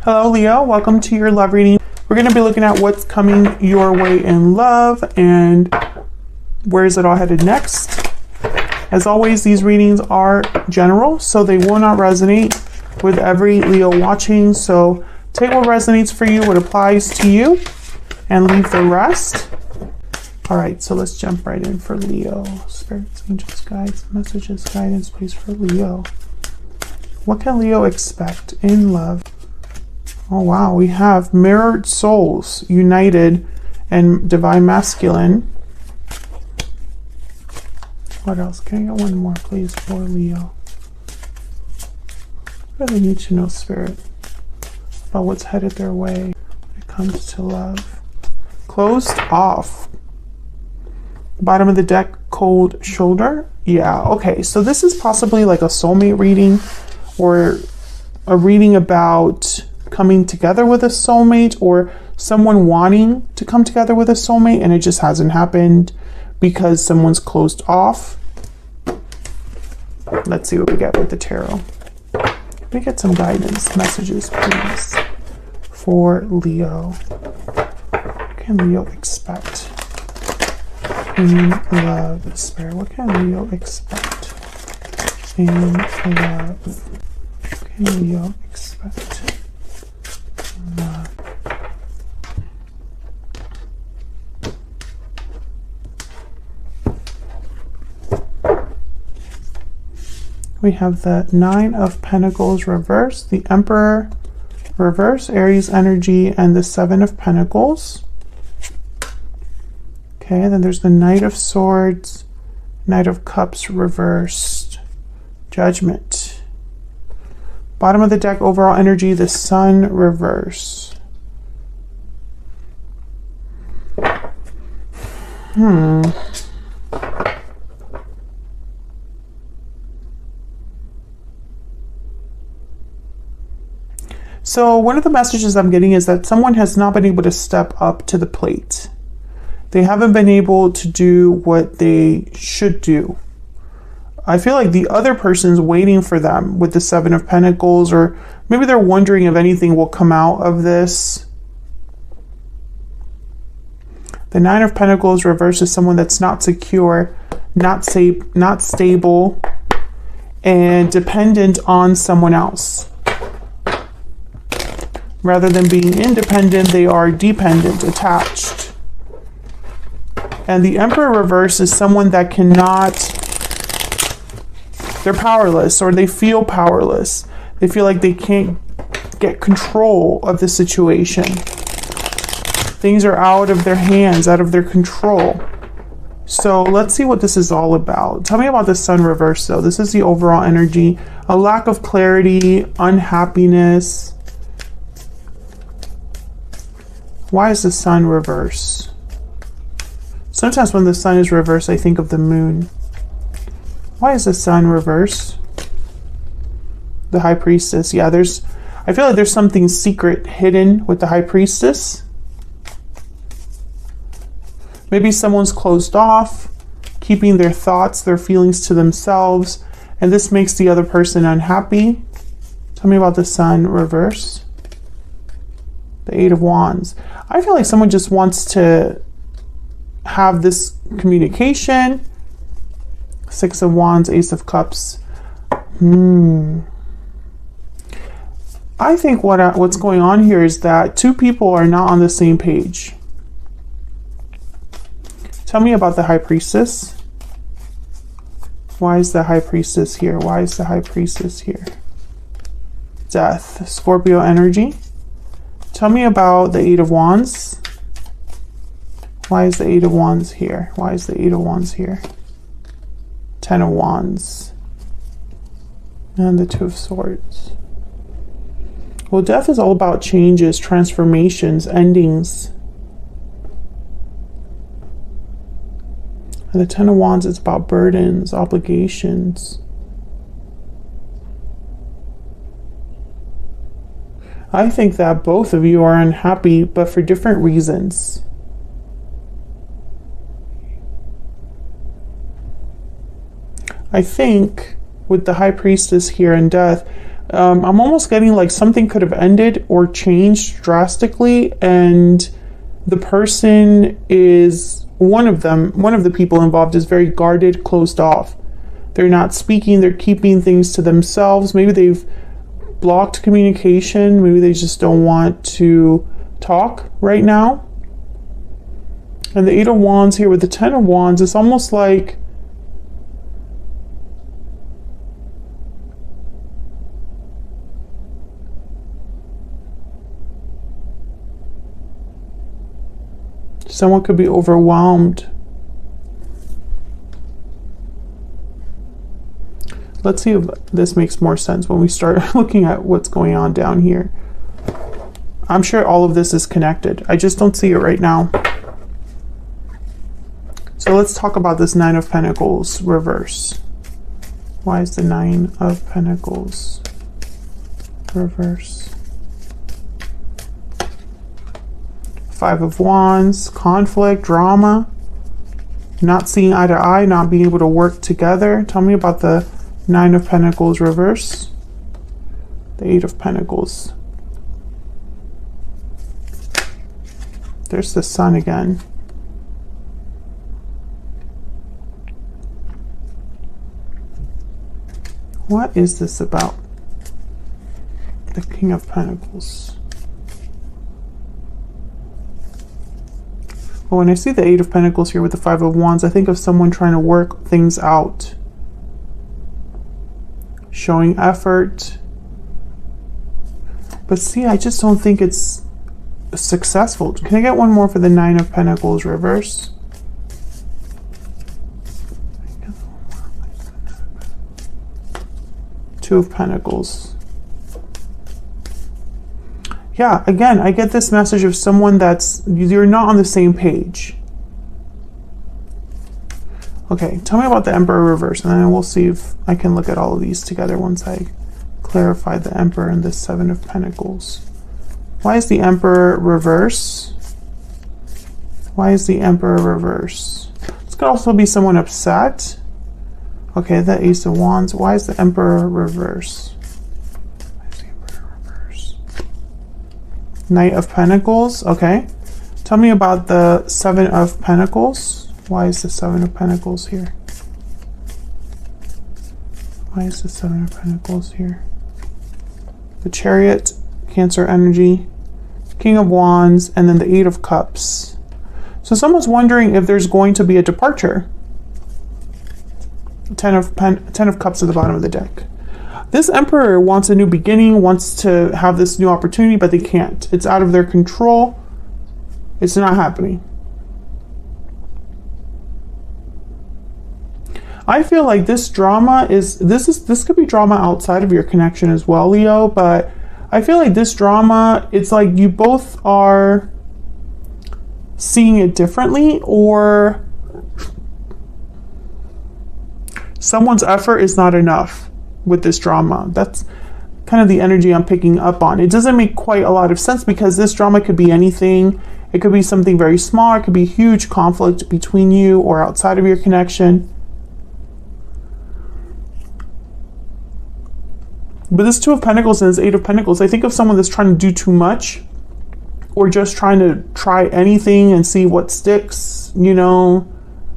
Hello Leo, welcome to your love reading. We're going to be looking at what's coming your way in love and where is it all headed next. As always, these readings are general, so they will not resonate with every Leo watching. So take what resonates for you, what applies to you, and leave the rest. All right, so let's jump right in for Leo. Spirits, angels, guides, messages, guidance, please, for Leo. What can Leo expect in love? Oh wow, we have mirrored souls united and divine masculine. What else? Can I get one more, please, for Leo? Really need to know, Spirit, about what's headed their way when it comes to love. Closed off. Bottom of the deck, cold shoulder. Yeah, okay, so this is possibly like a soulmate reading or a reading about coming together with a soulmate or someone wanting to come together with a soulmate and it just hasn't happened because someone's closed off. Let's see what we get with the tarot. Let me get some guidance messages, please, for Leo. What can Leo expect in love? Spirit, what can Leo expect in love? What can Leo expect? We have the Nine of Pentacles reverse, the Emperor reverse, Aries energy, and the Seven of Pentacles. Okay, then there's the Knight of Swords, Knight of Cups reversed, Judgment. Bottom of the deck, overall energy, the Sun reverse. So one of the messages I'm getting is that someone has not been able to step up to the plate. They haven't been able to do what they should do. I feel like the other person's waiting for them with the Seven of Pentacles, or maybe they're wondering if anything will come out of this. The Nine of Pentacles reverse is someone that's not secure, not safe, not stable, and dependent on someone else. Rather than being independent, they are dependent, attached. And the Emperor reverse is someone that cannot, they're powerless, or they feel powerless. They feel like they can't get control of the situation. Things are out of their hands, out of their control. So let's see what this is all about. Tell me about the Sun reverse, though. This is the overall energy. A lack of clarity, unhappiness. Why is the Sun reverse? Sometimes when the Sun is reversed, I think of the Moon. Why is the Sun reverse? The High Priestess. Yeah, I feel like there's something secret hidden with the High Priestess. Maybe someone's closed off, keeping their thoughts, their feelings to themselves, and this makes the other person unhappy. Tell me about the Sun reverse. The Eight of Wands. I feel like someone just wants to have this communication. Six of Wands, Ace of Cups. I think what's going on here is that two people are not on the same page. Tell me about the High Priestess. Why is the High Priestess here? Why is the High Priestess here? Death, Scorpio energy. Tell me about the Eight of Wands. Why is the Eight of Wands here? Why is the Eight of Wands here? Ten of Wands. And the Two of Swords. Well, death is all about changes, transformations, endings. And the Ten of Wands is about burdens, obligations. I think that both of you are unhappy, but for different reasons. I think with the High Priestess here in death, I'm almost getting like something could have ended or changed drastically, and the person is, one of the people involved is very guarded, closed off. They're not speaking, they're keeping things to themselves. Maybe they've blocked communication, maybe they just don't want to talk right now. And the 8 of Wands here with the 10 of Wands, it's almost like someone could be overwhelmed. Let's see if this makes more sense when we start looking at what's going on down here. I'm sure all of this is connected. I just don't see it right now. So let's talk about this 9 of Pentacles reverse. Why is the 9 of Pentacles reverse? 5 of Wands, conflict, drama, not seeing eye to eye, not being able to work together. Tell me about the 9 of Pentacles reverse. The 8 of Pentacles. There's the Sun again. What is this about? The King of Pentacles. Well, when I see the 8 of Pentacles here with the 5 of Wands, I think of someone trying to work things out. Showing effort. But see, I just don't think it's successful. Can I get one more for the 9 of Pentacles reverse? Two of Pentacles. Yeah, again, I get this message of someone that's, you're not on the same page. Okay, tell me about the Emperor reverse, and then we'll see if I can look at all of these together once I clarify the Emperor and the 7 of Pentacles. Why is the Emperor reverse? Why is the Emperor reverse? This could also be someone upset. Okay, the Ace of Wands. Why is the Emperor reverse? Knight of Pentacles. Okay. Tell me about the 7 of Pentacles. Why is the 7 of Pentacles here? Why is the 7 of Pentacles here? The Chariot, Cancer energy, King of Wands, and then the 8 of Cups. So someone's wondering if there's going to be a departure. 10 of Cups at the bottom of the deck. This Emperor wants a new beginning, wants to have this new opportunity, but they can't. It's out of their control. It's not happening. I feel like this drama this could be drama outside of your connection as well, Leo, but I feel like this drama, it's like you both are seeing it differently, or someone's effort is not enough with this drama. That's kind of the energy I'm picking up on. It doesn't make quite a lot of sense because this drama could be anything. It could be something very small. It could be huge conflict between you or outside of your connection. But this 2 of Pentacles and this 8 of Pentacles, I think of someone that's trying to do too much or just trying to try anything and see what sticks, you know,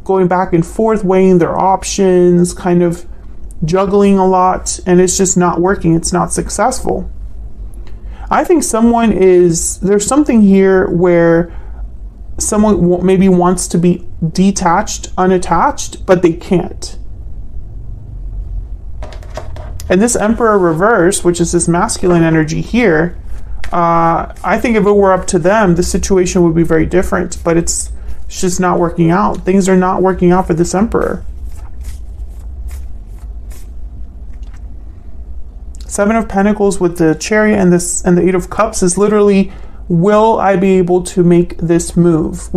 going back and forth, weighing their options, kind of juggling a lot, and it's just not working. It's not successful. I think there's something here where someone maybe wants to be detached, unattached, but they can't. And this Emperor reverse, which is this masculine energy here, I think if it were up to them, the situation would be very different, but it's just not working out. Things are not working out for this Emperor. 7 of Pentacles with the Chariot and the 8 of Cups is literally, will I be able to make this move?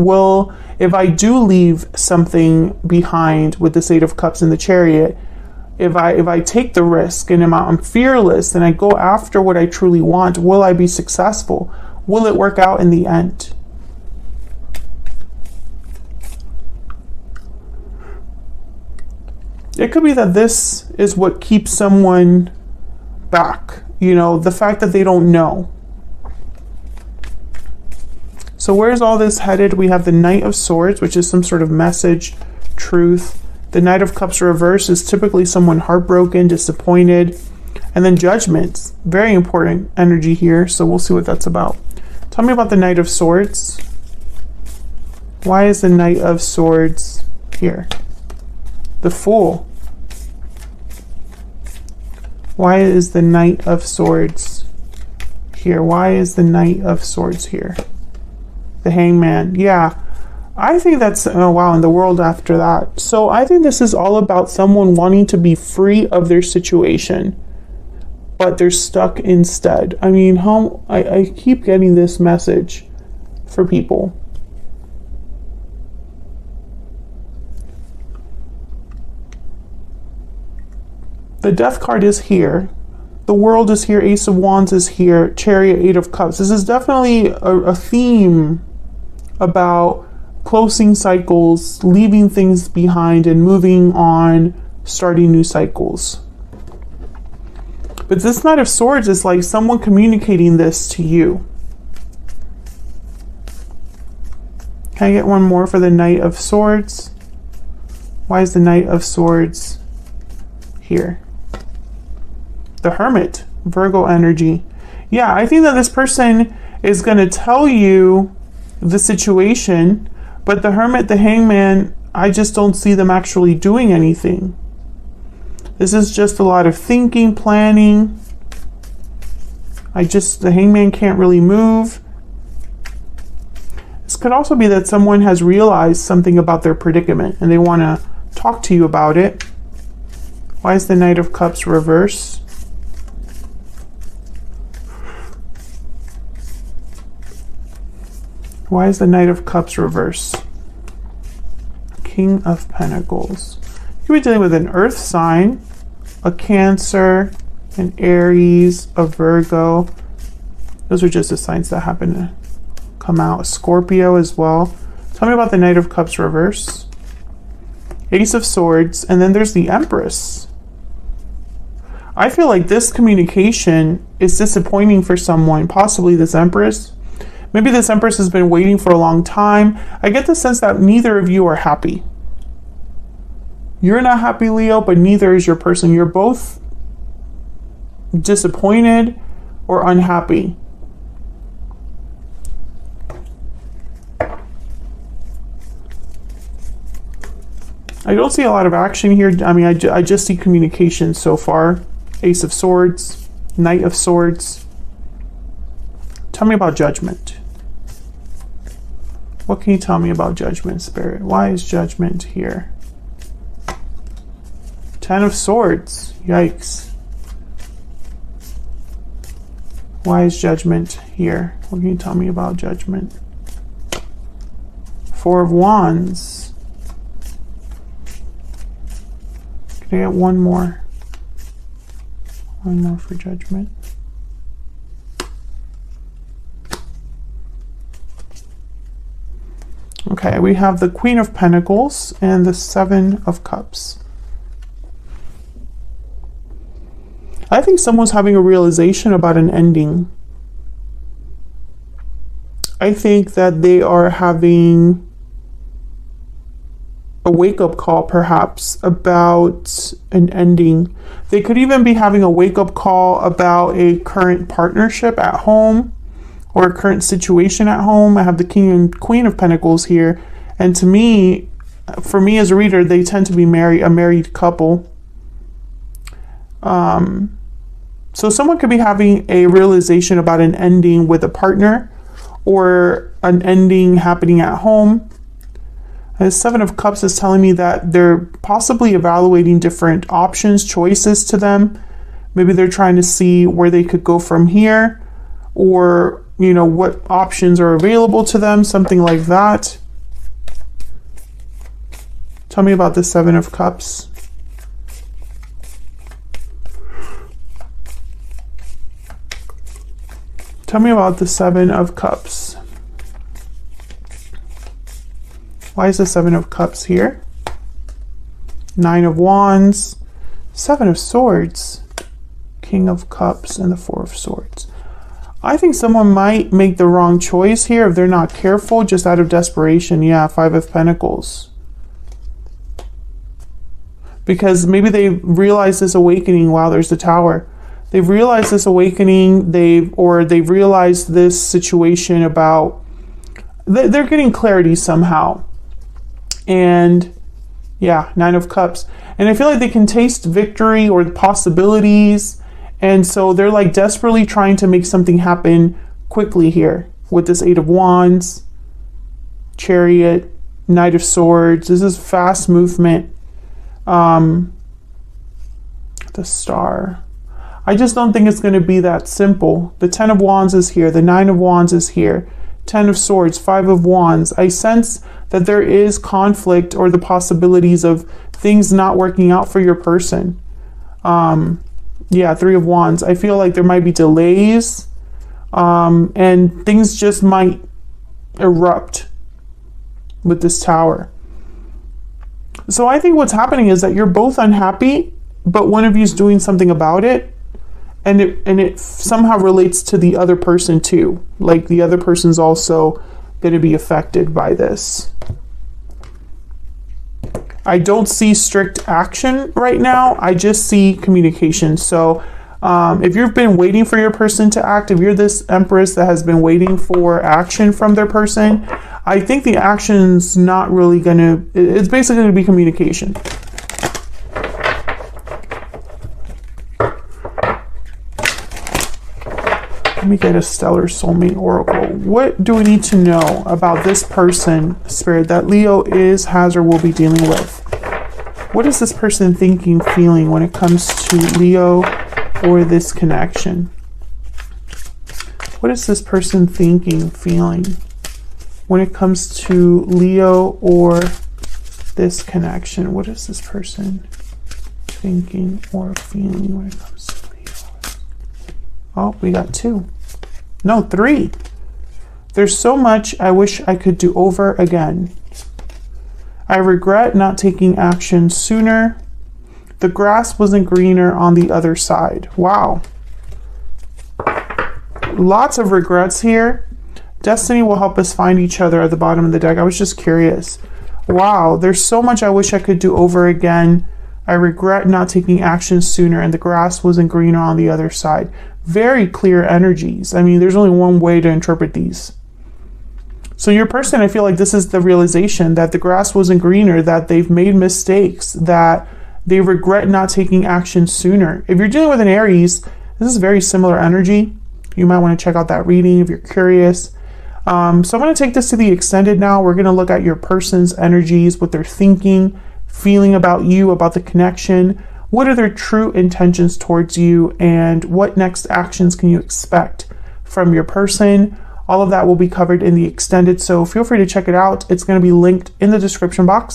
If I do leave something behind with this 8 of Cups and the Chariot, if I take the risk and I'm fearless and I go after what I truly want, will I be successful? Will it work out in the end? It could be that this is what keeps someone back. You know, the fact that they don't know. So where's all this headed? We have the Knight of Swords, which is some sort of message, truth. The Knight of Cups reverse is typically someone heartbroken, disappointed. And then Judgment, very important energy here. So we'll see what that's about. Tell me about the Knight of Swords. Why is the Knight of Swords here? The Fool. Why is the Knight of Swords here? Why is the Knight of Swords here? The Hangman. Yeah, I think that's, oh wow, in the world after that. So I think this is all about someone wanting to be free of their situation, but they're stuck instead. I mean, how I keep getting this message for people. The Death card is here. The World is here. Ace of Wands is here. Chariot, Eight of Cups. This is definitely a theme about closing cycles, leaving things behind, and moving on, starting new cycles. But this Knight of Swords is like someone communicating this to you. Can I get one more for the Knight of Swords? Why is the Knight of Swords here? The Hermit, Virgo energy. Yeah, I think that this person is going to tell you the situation, but the Hermit, the Hangman, I just don't see them actually doing anything. This is just a lot of thinking, planning. The Hangman can't really move. This could also be that someone has realized something about their predicament and they want to talk to you about it. Why is the Knight of Cups reverse? Why is the Knight of Cups reverse? King of Pentacles. You're dealing with an earth sign, a Cancer, an Aries, a Virgo. Those are just the signs that happen to come out. Scorpio as well. Tell me about the Knight of Cups reverse. Ace of Swords, and then there's the Empress. I feel like this communication is disappointing for someone, possibly this Empress. Maybe this Empress has been waiting for a long time. I get the sense that neither of you are happy. You're not happy, Leo, but neither is your person. You're both disappointed or unhappy. I don't see a lot of action here. I mean, I just see communication so far. Ace of Swords, Knight of Swords. Tell me about Judgment. What can you tell me about Judgment, Spirit? Why is Judgment here? Ten of Swords. Yikes. Why is Judgment here? What can you tell me about Judgment? Four of Wands. Can I get one more? One more for Judgment. Okay, we have the Queen of Pentacles and the Seven of Cups. I think someone's having a realization about an ending. I think that they are having a wake-up call, perhaps, about an ending. They could even be having a wake-up call about a current partnership at home or a current situation at home. I have the King and Queen of Pentacles here. And to me, for me as a reader, they tend to be a married couple. So someone could be having a realization about an ending with a partner or an ending happening at home. The Seven of Cups is telling me that they're possibly evaluating different options, choices to them. Maybe they're trying to see where they could go from here, or, you know, what options are available to them, something like that. Tell me about the Seven of Cups. Tell me about the Seven of Cups. Why is the Seven of Cups here? Nine of Wands, Seven of Swords, King of Cups and the Four of Swords. I think someone might make the wrong choice here if they're not careful, just out of desperation. Yeah, Five of Pentacles. Because maybe they realize this awakening. Wow, there's the Tower. They've realized this awakening, they've realized this situation about, they're getting clarity somehow. And yeah, Nine of Cups. And I feel like they can taste victory or the possibilities. And so they're like desperately trying to make something happen quickly here with this Eight of Wands, Chariot, Knight of Swords. This is fast movement. The Star. I just don't think it's going to be that simple. The Ten of Wands is here. The Nine of Wands is here. Ten of Swords, Five of Wands. I sense that there is conflict or the possibilities of things not working out for your person. Yeah, Three of Wands. I feel like there might be delays, and things just might erupt with this Tower. So I think what's happening is that you're both unhappy, but one of you is doing something about it, and it somehow relates to the other person too. Like the other person's also going to be affected by this. I don't see strict action right now. I just see communication. So if you've been waiting for your person to act, if you're this Empress that has been waiting for action from their person, I think the action's not really going to, it's basically going to be communication. Let me get a Stellar Soulmate Oracle. What do we need to know about this person, Spirit, that Leo has, or will be dealing with? What is this person thinking, feeling when it comes to Leo or this connection? What is this person thinking, feeling when it comes to Leo or this connection? What is this person thinking or feeling when it comes to Leo? Oh, we got two. No, three. There's so much I wish I could do over again. I regret not taking action sooner. The grass wasn't greener on the other side. Wow. Lots of regrets here. Destiny will help us find each other at the bottom of the deck. I was just curious. Wow, there's so much I wish I could do over again. I regret not taking action sooner, and the grass wasn't greener on the other side. Very clear energies. I mean, there's only one way to interpret these. So your person, I feel like this is the realization that the grass wasn't greener, that they've made mistakes, that they regret not taking action sooner. If you're dealing with an Aries, this is very similar energy. You might want to check out that reading if you're curious. So I'm going to take this to the extended now. We're going to look at your person's energies, what they're thinking, feeling about you, about the connection. What are their true intentions towards you, and what next actions can you expect from your person? All of that will be covered in the extended, so feel free to check it out. It's going to be linked in the description box.